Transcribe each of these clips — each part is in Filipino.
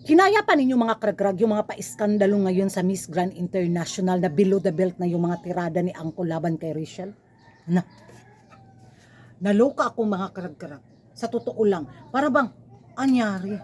Kinaya pa ninyo mga kragrag yung mga pa-iskandalo ngayon sa Miss Grand International na below the belt na yung mga tirada ni Angko laban kay Rachel? Na, naloka ako mga kragrag. Sa totoo lang, para bang anyari?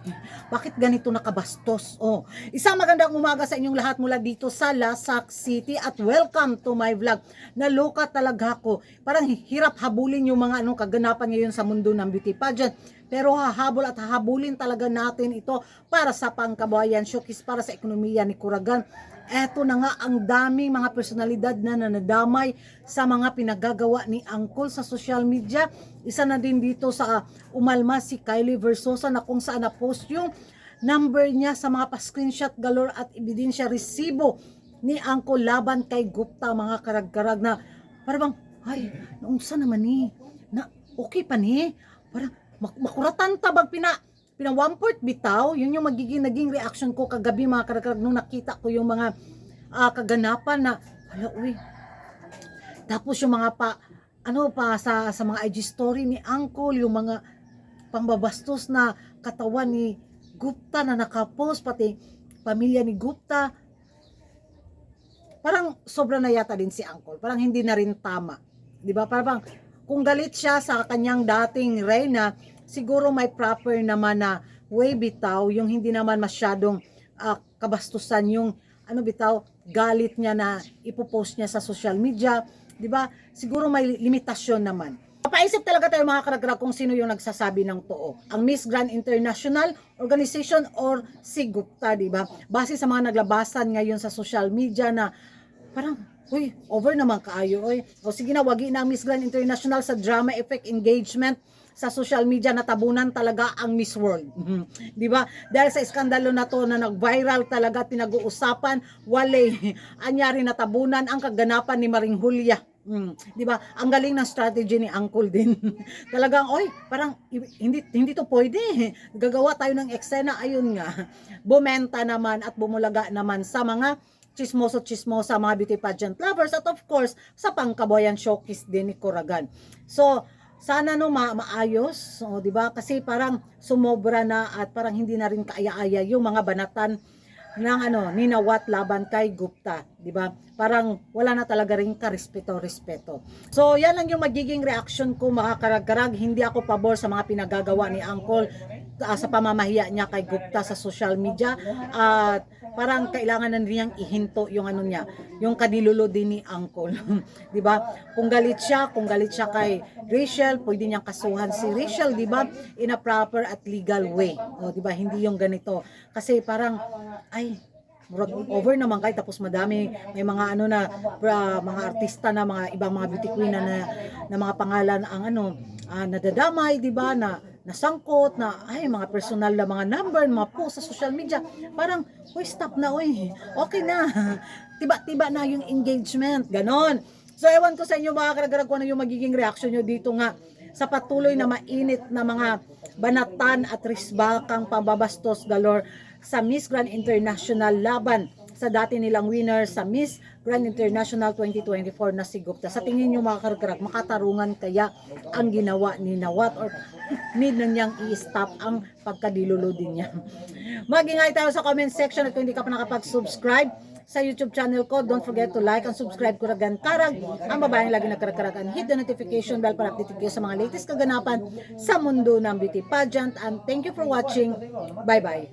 Bakit ganito nakabastos? Oh, isang magandang umaga sa inyong lahat mula dito sa Lasak City at welcome to my vlog. Naloka talaga ako. Parang hirap habulin yung mga kaganapan ngayon sa mundo ng beauty pageant. Pero hahabol at hahabulin talaga natin ito para sa pangkabuhayan showcase para sa ekonomiya ni Curagan. Eto na nga ang daming mga personalidad na nanadamay sa mga pinagagawa ni Angkol sa social media. Isa na din dito sa umalma si Kylie Versosa na kung saan na-post yung number niya sa mga pa-screenshot galore at ebidensya resibo ni Angkol laban kay Gupta, mga karag-karag na parang ay, naunsa naman ni na okay pa ni parang makuratan tabag pina 1/4 bitaw. Yun yung naging reaction ko kagabi mga karag-karag nung nakita ko yung mga kaganapan na hala uy. Tapos yung mga sa mga IG story ni Uncle, yung mga pambabastos na katawan ni Gupta na nakapost, pati pamilya ni Gupta. Parang sobra na yata din si Uncle. Parang hindi na rin tama. 'Di ba? Parang kung galit siya sa kanyang dating reyna, siguro may proper naman na way bitaw, yung hindi naman masyadong kabastusan yung bitaw galit niya na ipopost niya sa social media, 'di ba? Siguro may limitasyon naman. Papaisip talaga tayo mga karag-karag kung sino yung nagsasabi ng totoo. Ang Miss Grand International Organization or si Gupta, 'di ba? Base sa mga naglabasan ngayon sa social media na parang uy, over naman kaayo oy. O sige na, wagi na ang Miss Grand International sa drama effect engagement sa social media, natabunan talaga ang Miss World. 'Di ba? Dahil sa iskandalo na to na nag-viral talaga, pinag-uusapan, wale anyari natabunan ang kaganapan ni Maring Julia. 'Di ba? Ang galing ng strategy ni Uncle din. Talagang oy, parang hindi to pwede. Gagawa tayo ng eksena, ayun nga. Bumenta naman at bumulaga naman sa mga chismosa, mga beauty pageant lovers at of course sa pangkabuhayan showcase din ni Curagan. So sana maayos, so, 'di ba? Kasi parang sumobra na at parang hindi na rin kaaya-aya yung mga banatan ng ninawat laban kay Gupta, 'di ba? Parang wala na talaga ring karespeto. So yan lang yung magiging reaction ko mga karag-karag. Hindi ako pabor sa mga pinagagawa ni Uncle sa pamamahiya niya kay Gupta sa social media at parang kailangan na niyang ihinto yung niya, yung kadilulo din ni Uncle. 'Di ba? Kung galit siya kay Rachel, pwede niyang kasuhan si Rachel, 'di ba? In a proper at legal way. O 'di ba? Hindi yung ganito. Kasi parang ay over naman kay tapos madami may mga mga artista na mga ibang mga beauty queen na mga pangalan ang nadadamay, 'di ba, na nasangkot na ay mga personal na mga number, mga post sa social media. Parang uy, stop na uy, okay na. Tiba na yung engagement, ganon. So ewan ko sa inyo mga karag-karag kung ano yung magiging reaction nyo dito nga sa patuloy na mainit na mga banatan at risbakang pambabastos galore sa Miss Grand International laban sa dati nilang winner sa Miss Grand International 2024 na si Gupta. Sa tingin nyo mga karag-karag, makatarungan kaya ang ginawa ni Nawat or need na niyang i-stop ang pagkadilulo din niya? Mag-ingay tayo sa comment section at kung hindi ka pa nakapag-subscribe sa YouTube channel ko, don't forget to like and subscribe Curagan Karag, ang babaeng lagi nagkarag-karag, and hit the notification bell para update kayo sa mga latest kaganapan sa mundo ng beauty pageant. And thank you for watching. Bye-bye.